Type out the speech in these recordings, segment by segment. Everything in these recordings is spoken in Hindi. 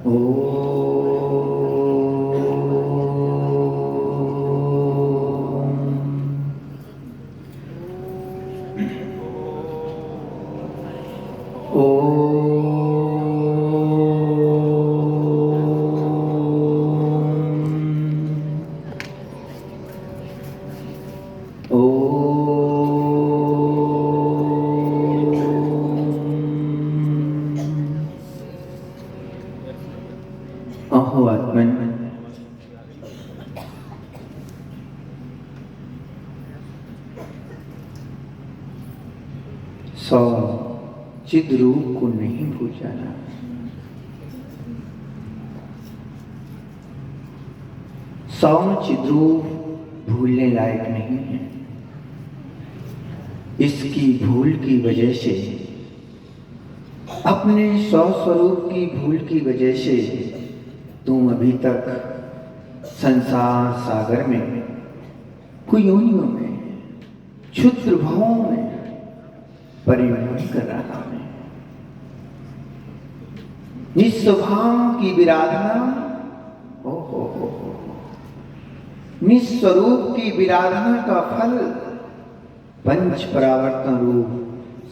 सौ चिद रूप को नहीं भूल जाना। सौ चिद रूप भूलने लायक नहीं है। इसकी भूल की वजह से, अपने सौ स्वरूप की भूल की वजह से तुम अभी तक संसार सागर में, कुयोनियों में, क्षुद्र भावों में परिभ्रमण कर रहा है। निस्वभाव की विराधना, हो निस्वरूप की विराधना का फल पंच परावर्तन रूप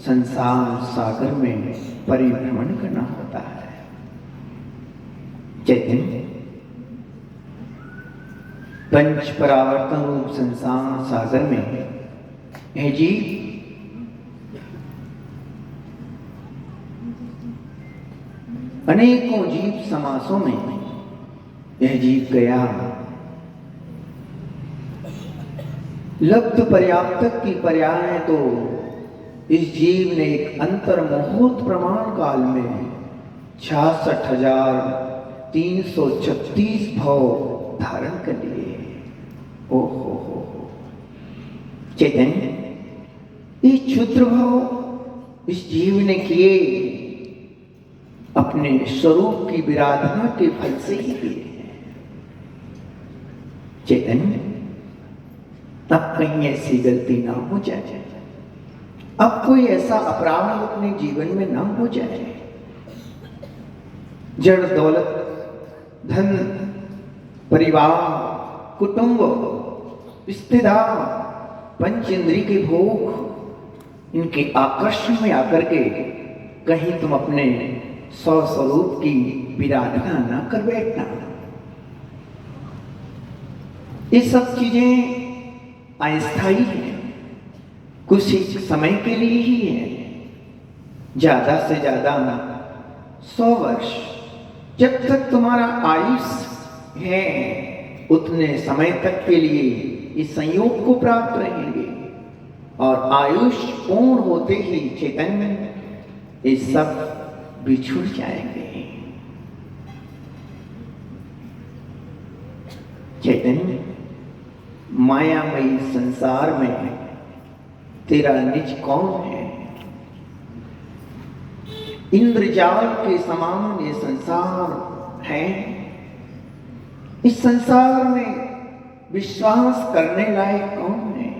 संसार सागर में परिभ्रमण करना होता है। चैतन्य पंच परावर्तन रूप संसार सागर में है जी। अनेकों जीव समासों में यह जीव गया। लब्ध पर्याप्तक की पर्याय तो इस जीव ने एक अंतर मुहूर्त प्रमाण काल में 66,336 भाव धारण कर लिए। ओहो हो चैतन्य, ये क्षुद्र भाव इस जीव ने किए अपने स्वरूप की विराधना के फल से ही किए हैं। चैतन्य, अब कहीं ऐसी गलती ना हो जाए, अब कोई ऐसा अपराध अपने जीवन में ना हो जाए। जड़ दौलत, धन, परिवार, कुटुंब, रिश्तेदार, पंच इंद्री के भोग, इनके आकर्षण में आकर के कहीं तुम अपने सौ स्वरूप की विराधना ना कर बैठना। ये सब चीजें अस्थायी है, कुछ ही समय के लिए ही है। ज्यादा से ज्यादा 100 वर्ष जब तक तुम्हारा आयुष्य है, उतने समय तक के लिए इस संयोग को प्राप्त रहेंगे। और आयुष पूर्ण होते ही चैतन्य ये सब बिछुड़ जाएंगे। चैतन्य, मायामयी संसार में तेरा निज कौन है? इंद्रजाल के समान ये संसार है। इस संसार में विश्वास करने लायक कौन है?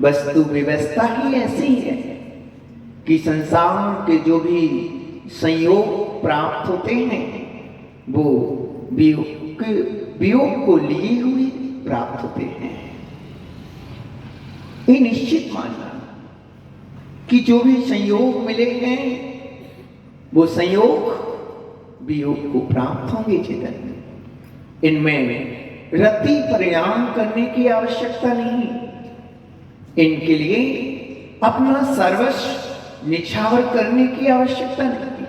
वस्तु व्यवस्था ही ऐसी है कि संसार के जो भी संयोग प्राप्त होते हैं वो वियोग को लिए हुए प्राप्त होते हैं। ये निश्चित मानना कि जो भी संयोग मिले हैं वो संयोग वियोग को प्राप्त होंगे। चेतन, इनमें रति परिणाम करने की आवश्यकता नहीं। इनके लिए अपना सर्वस्व निछावर करने की आवश्यकता नहीं।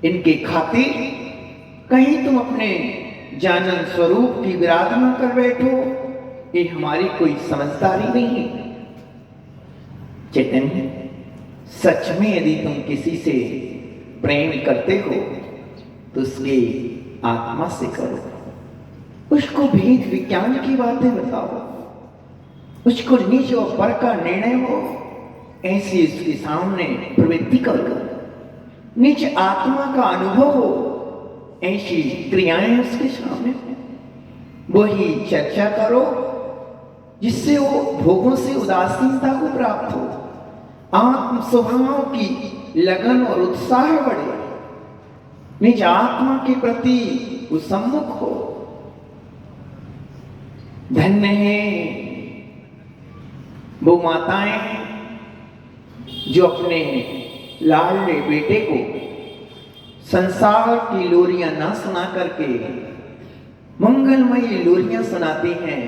इनके खातिर कहीं तुम अपने जानन स्वरूप की विराधना कर बैठो, ये हमारी कोई समझदारी नहीं है। चैतन्य, सच में यदि तुम किसी से प्रेम करते हो तो उसके आत्मा से करो, उसको भेद विज्ञान की बातें बताओ, उसको निज और पर का निर्णय हो, ऐसी उसके सामने प्रवृत्ति करो। निज आत्मा का अनुभव हो, ऐसी क्रियाएं उसके सामने हो। वही चर्चा करो जिससे वो भोगों से उदासीनता को प्राप्त हो, आत्म स्वभाव की लगन और उत्साह बढ़े। निज आत्मा के प्रति सम्मुख हो। धन्य है वो माताएं जो अपने लाडले बेटे को संसार की लोरियां ना सुना करके मंगलमयी लोरियां सुनाती हैं।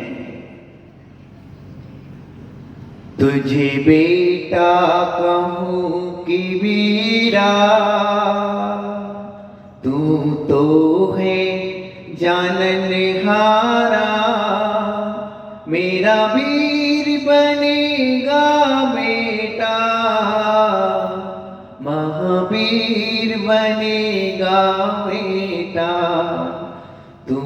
तुझे बेटा कहूं कि वीरा, तू तो है जाननहारा, मेरा वीर बनेगा बेटा, महावीर बनेगा बेटा। तू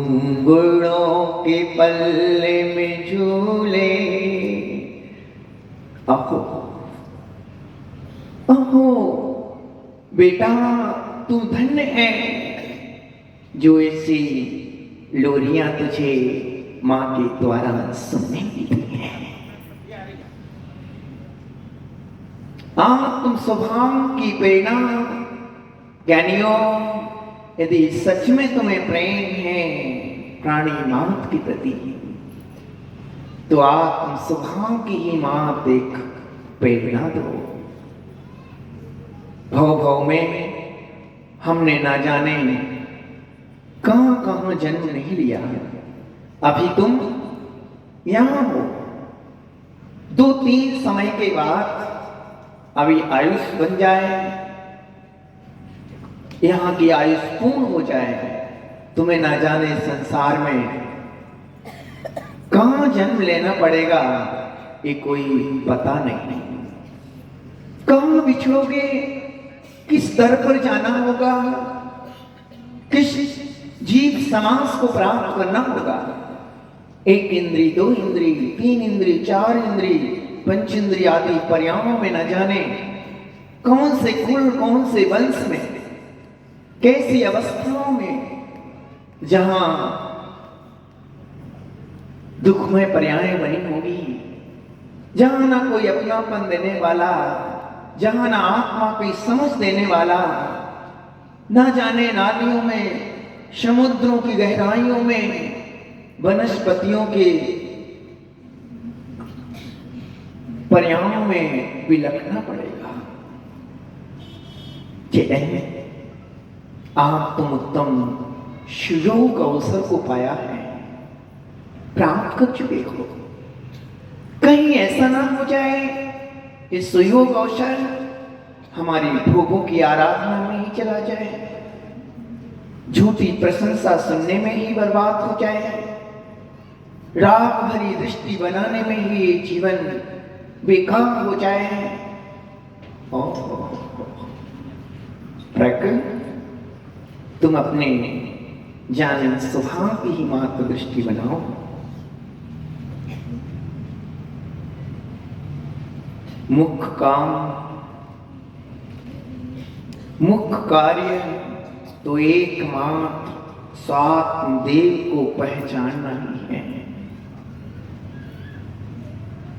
गुणों के पल्ले में झूले। अहो अहो बेटा, तू धन्य है जो ऐसी लोरियां तुझे मां के द्वारा सुनने मिली है। आत्म स्वभाव की प्रेरणा ज्ञानियों, यदि सच में तुम्हें प्रेम है प्राणी मात के प्रति, तो आत्म स्वभाव की ही मात एक प्रेरणा दो। भव भव में हमने ना जाने कहां कहां जन्म नहीं लिया, अभी तुम यहां हो। 2-3 समय के बाद अभी आयुष बन जाए, यहां की आयुष पूर्ण हो जाए, तुम्हें ना जाने संसार में कहां जन्म लेना पड़ेगा ये कोई पता नहीं। कहां बिछड़ोगे, किस दर पर जाना होगा, किस जीव समास को प्राप्त करना होगा। 1 इंद्री, 2 इंद्री, 3 इंद्री, 4 इंद्री, 5 इंद्री आदि पर्यायों में न जाने कौन से कुल, कौन से वंश में, कैसी अवस्थाओं में, जहां दुखमय पर्याय बनी होगी, जहां ना कोई अपनापन देने वाला, जहां ना आत्मा की समझ देने वाला, ना जाने नालियों में, समुद्रों की गहराइयों में, वनस्पतियों के पर्यायों में विलखना पड़ेगा। चैतन्य आप तुम उत्तम सुयोग अवसर को पाया है, प्राप्त कर चुके हो। कहीं ऐसा ना हो जाए इस सुयोग अवसर हमारी भोगों की आराधना में ही चला जाए, झूठी प्रशंसा सुनने में ही बर्बाद हो जाए, राग भरी दृष्टि बनाने में ही ये जीवन बेकार हो जाए। प्रकृति, तुम अपने जान स्वभाव की ही मात्र दृष्टि बनाओ। मुख्य काम, मुख्य कार्य तो एकमात्र स्वात्म देव को पहचानना ही है।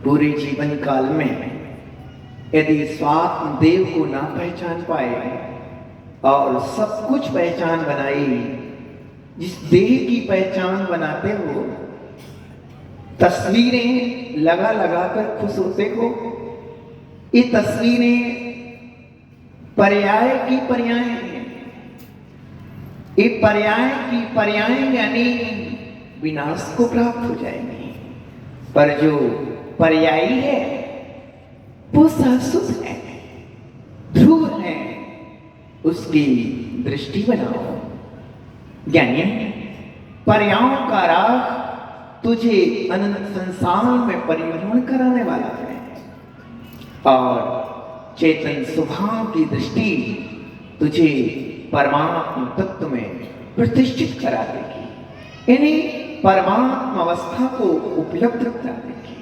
पूरे जीवन काल में यदि स्वात्म देव को ना पहचान पाए और सब कुछ पहचान बनाई, जिस देह की पहचान बनाते हो, तस्वीरें लगा लगा कर खुश होते हो, ये तस्वीरें पर्याय की पर्याय हैं। ये पर्याय की पर्याय यानी विनाश को प्राप्त हो जाएंगी, पर जो पर्यायी है वो शाश्वत है, ध्रुव है, उसकी दृष्टि बनाओ। ज्ञानी, पर्यायों का राग तुझे अनंत संसार में परिभ्रमण कराने वाला है और चेतन स्वभाव की दृष्टि तुझे परमात्म तत्व में प्रतिष्ठित करा देगी, इन्हीं परमात्म अवस्था को उपलब्ध करा देगी।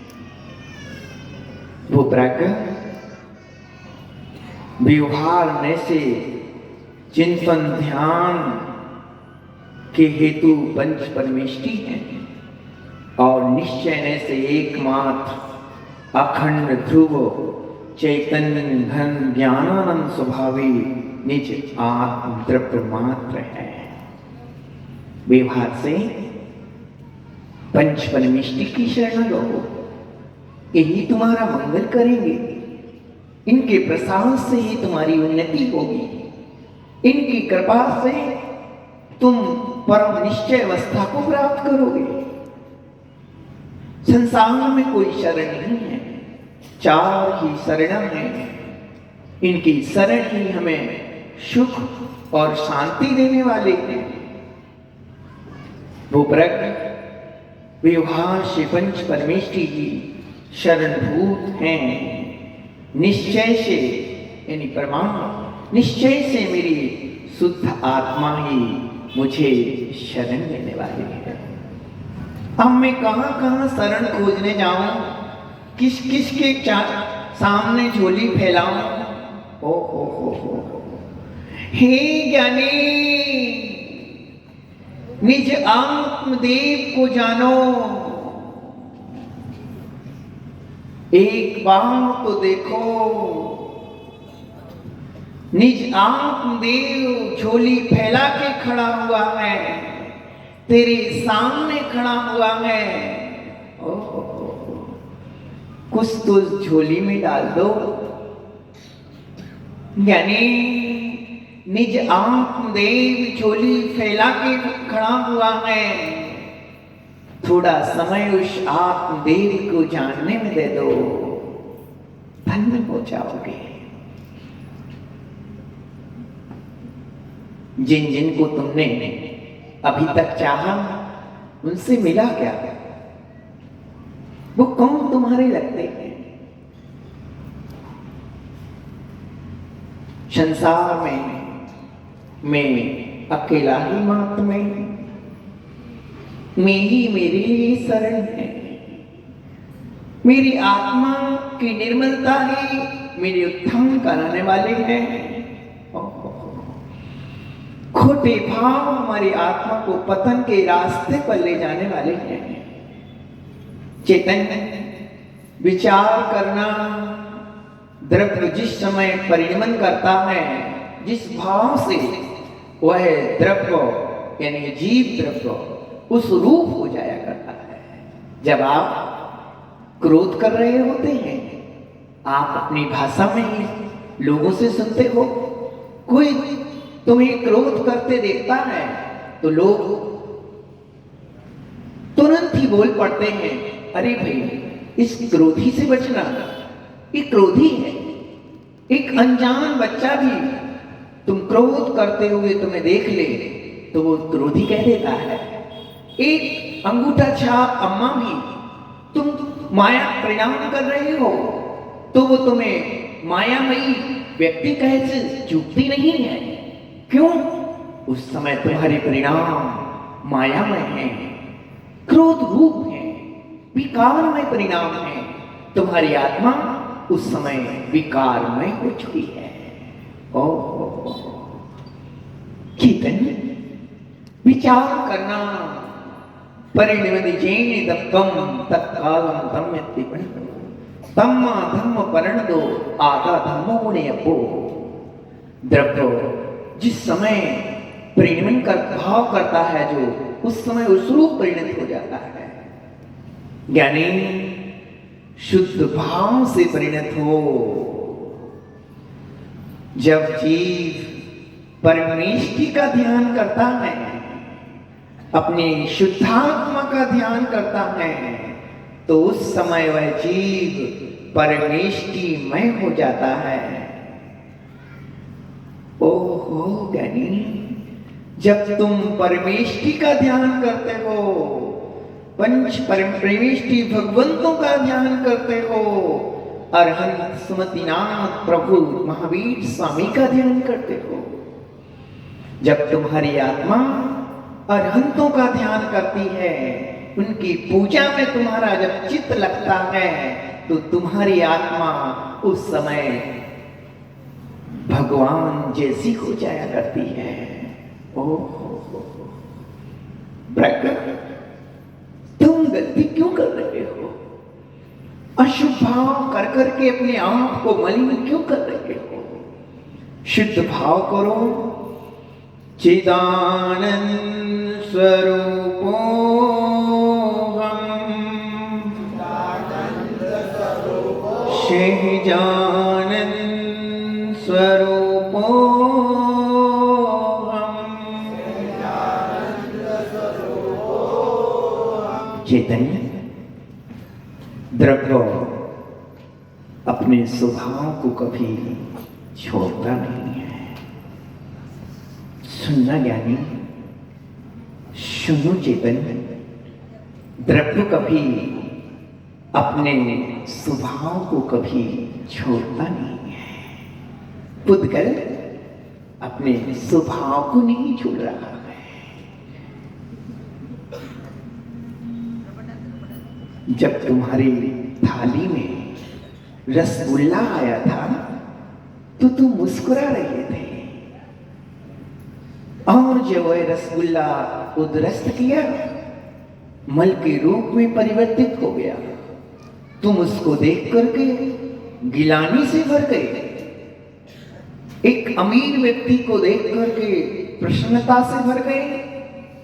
वो प्रज्ञा व्यवहार में से चिंतन ध्यान के हेतु पंच परमेष्टि हैं और निश्चय ने से एकमात्र अखंड ध्रुव चैतन्य घन ज्ञानानंद स्वभावी निज आत्म द्रव्य मात्र है। व्यवहार से पंच परमेष्टि की शरण लो, यही तुम्हारा मंगल करेंगे। इनके प्रसाद से ही तुम्हारी उन्नति होगी। इनकी कृपा से तुम परम निश्चय अवस्था को प्राप्त करोगे। संसार में कोई शरण नहीं है, चार ही शरण है। इनकी शरण ही हमें सुख और शांति देने वाले हैं। वो प्रज्ञ व्यवहार से पंच परमेष्टि जी शरणभूत हैं। निश्चय से यानी परमात्मा निश्चय से मेरी शुद्ध आत्मा ही मुझे शरण देने वाली है। अब मैं कहां कहां शरण खोजने जाऊं, किस किस के सामने झोली फैलाऊं। ओ हे ज्ञानी, निज आत्मदेव को जानो। एक बार तो देखो, निज आत्मदेव झोली फैला के खड़ा हुआ है, तेरे सामने खड़ा हुआ है। कुछ तो झोली में डाल दो। यानी निज आत्मदेव झोली फैला के खड़ा हुआ है, थोड़ा समय उस आत्मदेव को जानने में दे दो, धन्य हो जाओगे। जिन जिन को तुमने अभी तक चाहा, उनसे मिला क्या? वो कौन तुम्हारे लगते हैं? संसार में मैं अकेला ही मात्र मैं ही मेरे लिए शरण है। मेरी आत्मा की निर्मलता ही मेरे उत्थान कराने वाले हैं। खोटे भाव हमारी आत्मा को पतन के रास्ते पर ले जाने वाले हैं। चैतन्य विचार करना, द्रव्य जिस समय परिणमन करता है, जिस भाव से वह द्रव्य यानी जीव द्रव्य उस रूप हो जाया करता है। जब आप क्रोध कर रहे होते हैं, आप अपनी भाषा में ही लोगों से सुनते हो। कोई तुम्हें क्रोध करते देखता है तो लोग तुरंत ही बोल पड़ते हैं, अरे भाई इस क्रोधी से बचना, ये क्रोधी है। एक अनजान बच्चा भी तुम क्रोध करते हुए तुम्हें देख ले तो वो क्रोधी कह देता है। एक अंगूठा छाप अम्मा भी तुम माया परिणाम कर रहे हो तो वो तुम्हें मायामयी व्यक्ति कहे से चूकती नहीं है। क्यों? उस समय तुम्हारे परिणाम मायामय हैं, क्रोध रूप है, विकारमय परिणाम है। तुम्हारी आत्मा उस समय विकारमय हो चुकी है। चैतन्य विचार करना, परिणमनिजेन दत्तम तत्कालम तम्यति तम्मा धम्म परिणदो आदा धम्मो मुनियपो। द्रव्य जिस समय परिणमन कर भाव करता है, जो उस समय उस रूप परिणत हो जाता है। ज्ञानी शुद्ध भाव से परिणत हो। जब जीव परमेष्टि का ध्यान करता है, अपनी शुद्धात्मा का ध्यान करता है, तो उस समय वह जीव परमेष्टिमय हो जाता है। ओहो ज्ञानी, जब तुम परमेष्टि का ध्यान करते हो, पंच परमेष्टि भगवंतों का ध्यान करते हो, अरहंत सुमतिनाथ प्रभु महावीर स्वामी का ध्यान करते हो, जब तुम्हारी आत्मा अरहंतों का ध्यान करती है, उनकी पूजा में तुम्हारा जब चित्त लगता है, तो तुम्हारी आत्मा उस समय भगवान जैसी हो जाया करती है। तुम गलती क्यों कर रहे हो? अशुभ भाव कर करके अपने आप को मलिन क्यों कर रहे हो? शुद्ध भाव करो। चिदानंद स्वरूपो सहजानंद स्वरूपो चैतन्य द्रव्य अपने स्वभाव को कभी छोड़ता नहीं है। सुनना ज्ञानी, सुनो चैतन्य, द्रव्य कभी अपने स्वभाव को कभी छोड़ता नहीं है। पुद्गल अपने स्वभाव को नहीं छोड़ रहा है। जब तुम्हारी थाली में रसगुल्ला आया था तो तुम मुस्कुरा रहे थे, और जब वह रसगुल्ला उदरस्त किया, मल के रूप में परिवर्तित हो गया, तुम उसको देख करके गिलानी से भर गए। एक अमीर व्यक्ति को देख करके प्रसन्नता से भर गए,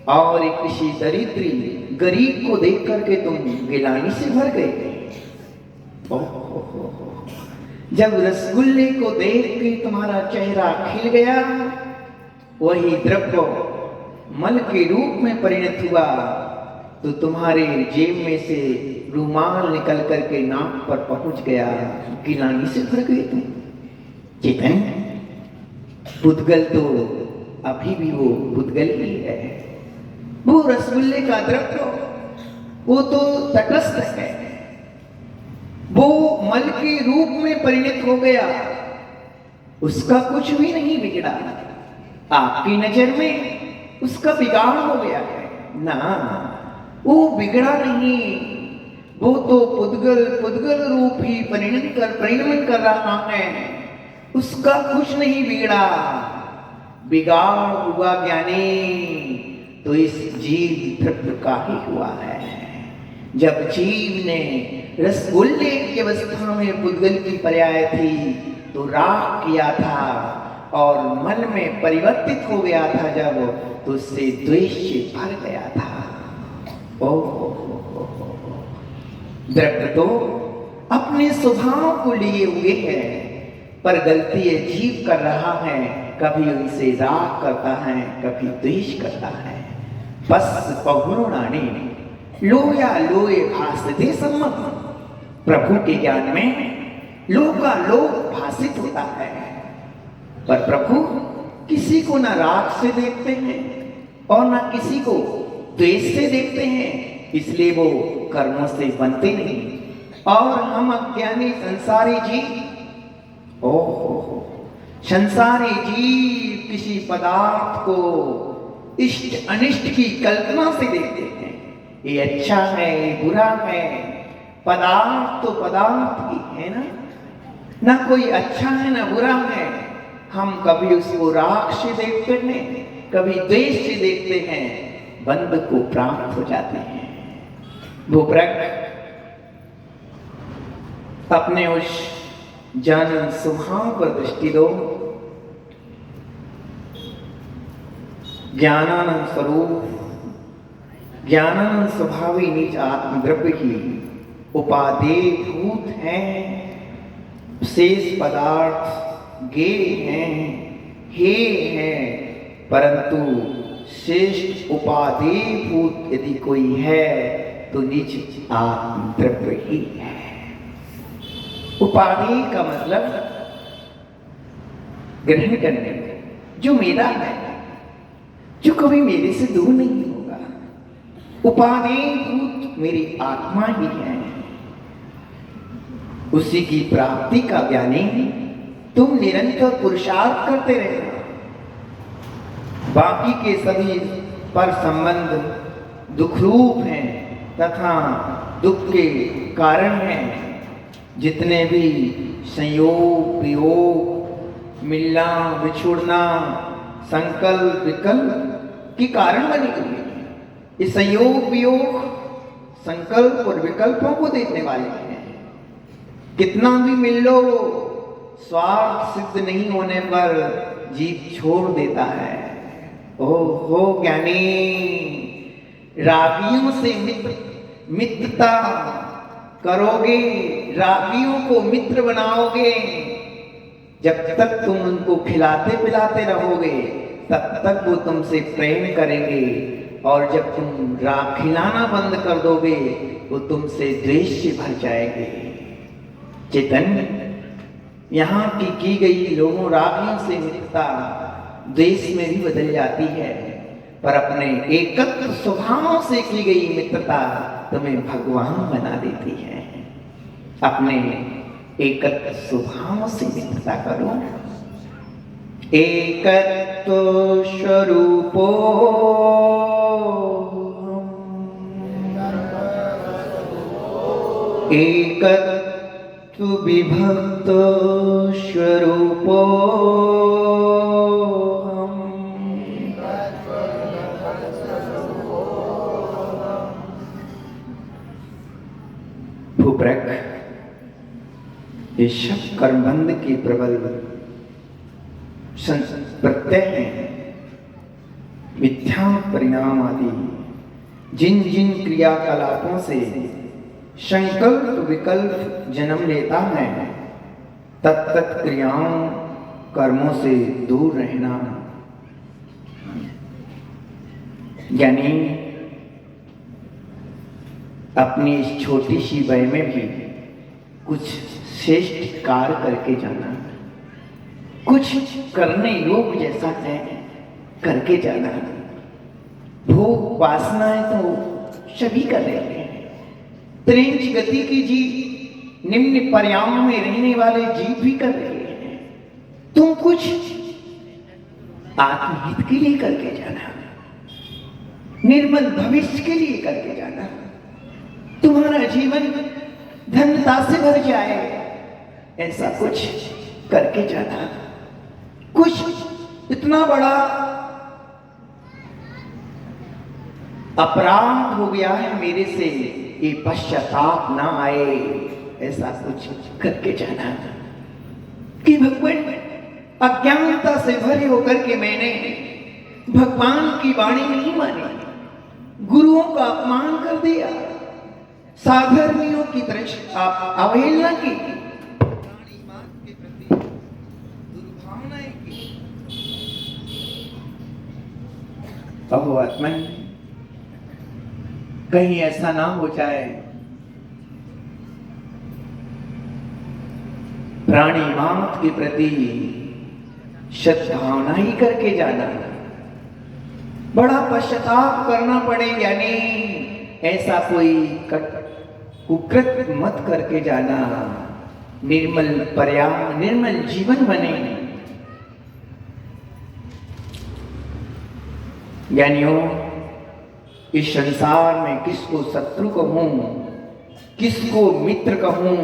और एक किसी दरिद्री गरीब को देख करके तुम गिलानी से भर गए। जब रसगुल्ले को देख के तुम्हारा चेहरा खिल गया, वही द्रव्य मल के रूप में परिणत हुआ, तो तुम्हारे जेब में से रुमाल निकल करके नाक पर पहुंच गया, गिलानी से भर गए तुम। चेतन, पुद्गल तो अभी भी वो पुद्गल ही है। वो रसगुल्ले का द्रव्य वो तो तटस्थ है, वो मल के रूप में परिणत हो गया, उसका कुछ भी नहीं बिगड़ा। आपकी नजर में उसका बिगाड़ हो गया है ना, वो बिगड़ा नहीं, वो तो पुद्गल रूप ही परिणमन कर रहा है, उसका कुछ नहीं बिगड़ा। बिगाड़ हुआ ज्ञानी तो इस जीव द्रव्य का ही हुआ है। जब जीव ने रसगुल्ले की अवस्था में पुद्गल की पर्याय थी तो राग किया था, और मन में परिवर्तित हो गया था जब, तो उससे द्वेष से भर गया था। द्रव्य तो अपने स्वभाव को लिए हुए है, पर गलती ये जीव कर रहा है, कभी उनसे राग करता है, कभी द्वेष करता है। बस पहुरुणाने लोया लोए भासते सम्मत। प्रभु के ज्ञान में लो का लो भासित होता है, पर प्रभु किसी को ना राग से देखते हैं और ना किसी को द्वेष से देखते हैं, इसलिए वो कर्मों से बनते नहीं। और हम अज्ञानी संसारी जीव, संसारी जीव किसी पदार्थ को इष्ट अनिष्ट की कल्पना से देखते हैं। ये अच्छा है, ये बुरा है। पदार्थ तो पदार्थ ही है ना कोई अच्छा है ना बुरा है। हम कभी उसको राग से देखते हैं, कभी द्वेष से देखते हैं, बंद को प्राप्त हो जाते हैं। भूप्रक अपने उस जानन स्वभाव पर दृष्टि दो। ज्ञानानंद स्वरूप, ज्ञानानंद स्वभावी निज आत्मद्रव्य ही उपादेय भूत हैं, शेष पदार्थ गे हैं, हे हैं, परंतु श्रेष्ठ उपादेय भूत यदि कोई है तो निज आत्मद्रव्य ही है। उपादेय का मतलब ग्रहण करने, जो मेरा है, जो कभी मेरे से दूर नहीं होगा। उपादेय भूत मेरी आत्मा ही है, उसी की प्राप्ति का ज्ञानी तुम निरंतर पुरुषार्थ करते रहना। बाकी के सभी पर संबंध दुख रूप हैं तथा दुख के कारण हैं। जितने भी संयोग वियोग, मिलना बिछुड़ना, संकल्प विकल्प के कारण बनी हुई है। ये संयोग वियोग, संकल्प और विकल्पों को देखने वाले हैं। कितना भी मिल लो, स्वार्थ सिद्ध नहीं होने पर जीत छोड़ देता है। हो ज्ञानी, रागियों से मित्रता करोगे, रागियों को मित्र बनाओगे, जब तक तुम उनको खिलाते पिलाते रहोगे तब तक वो तुमसे प्रेम करेंगे, और जब तुम खिलाना बंद कर दोगे वो तुमसे द्वेष से भर जाएंगे। चैतन्य यहाँ की गई लोगों रागियों से मित्रता द्वेष में भी बदल जाती है, पर अपने एकत्र स्वभाव से की गई मित्रता तुम्हें भगवान बना देती है। अपने एकत्र स्वभाव से मित्रता करो। एकत्व स्वरूपो एकत्व विभक्त स्वरूपो भूप्रक, ये शब्द कर्मबंध के प्रबल प्रत्यय हैं। मिथ्या परिणाम आदि जिन जिन क्रियाकलापों से संकल्प विकल्प जन्म लेता है, तत्त क्रियाओं कर्मों से दूर रहना। यानी अपनी इस छोटी सी वय में भी कुछ श्रेष्ठ कार्य करके जाना, कुछ करने योग्य जैसा है करके जाना। भोग वासनाएं तो सभी कर रहे हैं, त्रिंच गति की जीव, निम्न पर्यायों में रहने वाले जीव भी कर रहे हैं। तुम कुछ आत्महित के लिए करके जाना, निर्मल भविष्य के लिए करके जाना। तुम्हारा जीवन धन्यता से भर जाए, ऐसा कुछ करके जाना। कुछ इतना बड़ा अपराध हो गया है मेरे से, ये पश्चाताप ना आए, ऐसा कुछ करके जाना। कि भगवान अज्ञानता से भरे होकर के मैंने भगवान की वाणी नहीं मानी, गुरुओं का अपमान कर दिया, साधर्मियों की तरह अवहेलना की, दुर्भावनाएं की। अब आत्मन कहीं ऐसा ना हो जाए प्राणी मात्र के प्रति सद्भावना ही करके जाना। बड़ा पश्चाताप करना पड़े, यानी ऐसा कोई कुकृत मत करके जाना। निर्मल पर्याय, निर्मल जीवन बने। ज्ञानियों, इस संसार में किसको शत्रु कहूं, किसको मित्र कहूं,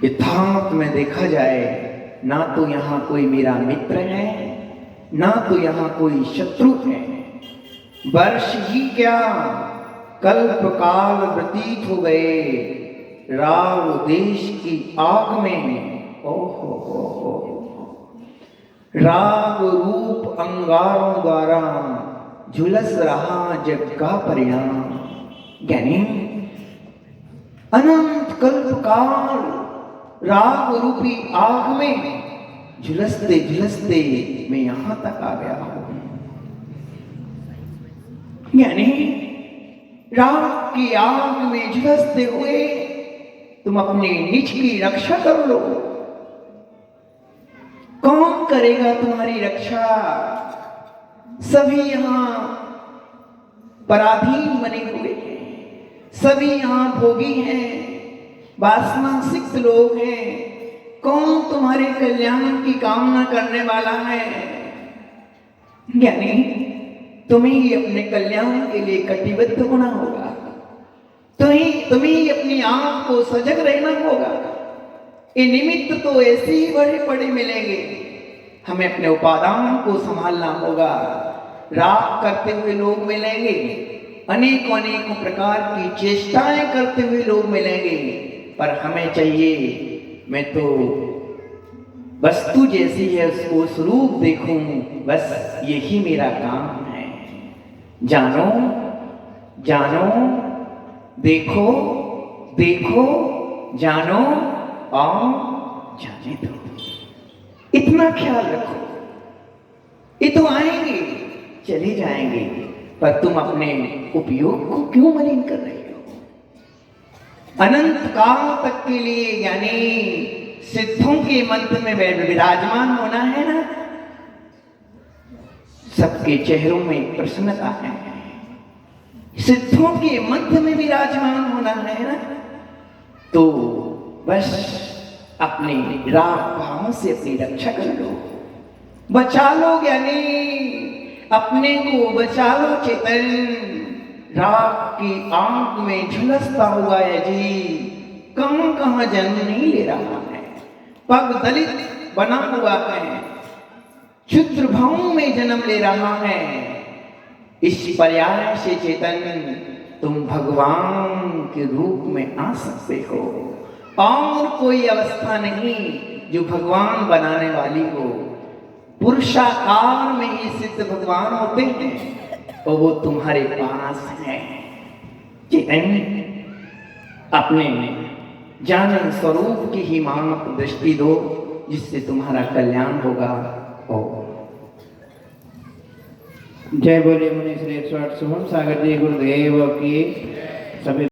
यथार्थ में देखा जाए ना तो यहाँ कोई मेरा मित्र है, ना तो यहाँ कोई शत्रु है। वर्ष ही क्या कल्प काल व्यतीत हो गए, राव देश की आग में ओहो राग रूप अंगारों द्वारा झुलस रहा जग का परिणाम। यानी अनंत कल्प काल राग रूपी आग में झुलसते झुलसते मैं यहां तक आ गया हूं। यानी राग की आग में झुलसते हुए तुम अपने निज की रक्षा कर लो। कौन करेगा तुम्हारी रक्षा? सभी यहां पराधीन बने हुए हैं, सभी यहां भोगी हैं, वासना सिक्त लोग हैं। कौन तुम्हारे कल्याण की कामना करने वाला है? यानी तुम्हें ही अपने कल्याण के लिए कटिबद्ध होना होगा, तुम्हें ही अपनी आंख को सजग रहना होगा। ये निमित्त तो ऐसे ही बड़े बड़े मिलेंगे, हमें अपने उपादान को संभालना होगा। राग करते हुए लोग मिलेंगे, अनेकों अनेकों प्रकार की चेष्टाएं करते हुए लोग मिलेंगे, पर हमें चाहिए मैं तो वस्तु जैसी है उसको स्वरूप देखूं, बस यही मेरा काम है। जानो जानो, देखो देखो, जानो और जाने दो, इतना ख्याल रखो। ये तो आएंगे चले जाएंगे, पर तुम अपने उपयोग को क्यों मलिन कर रहे हो? अनंत काल तक के लिए यानी सिद्धों के मंत्र में विराजमान होना है ना, सबके चेहरों में प्रसन्नता है। सिद्धों के मध्य में विराजमान होना है ना, तो बस अपने राग भाव से अपनी रक्षा कर लो, बचा लो ज्ञानी, अपने को बचा लो चेतन। राग की आग में झुलसता हुआ है जी, कहां कहां जन्म नहीं ले रहा है, पग दलित बना हुआ है, क्षुद्र भावों में जन्म ले रहा है। इस पर्याय से चेतन तुम भगवान के रूप में आ सकते हो, और कोई अवस्था नहीं जो भगवान बनाने वाली हो। पुरुषाकार में ही सिद्ध भगवान होते हैं, और वो तुम्हारे पास है। चेतन अपने ज्ञान स्वरूप की ही मानक दृष्टि दो, जिससे तुम्हारा कल्याण होगा। और जय बोले मुनि श्रेष्ठ शुभम सागर जी गुरुदेव की सभी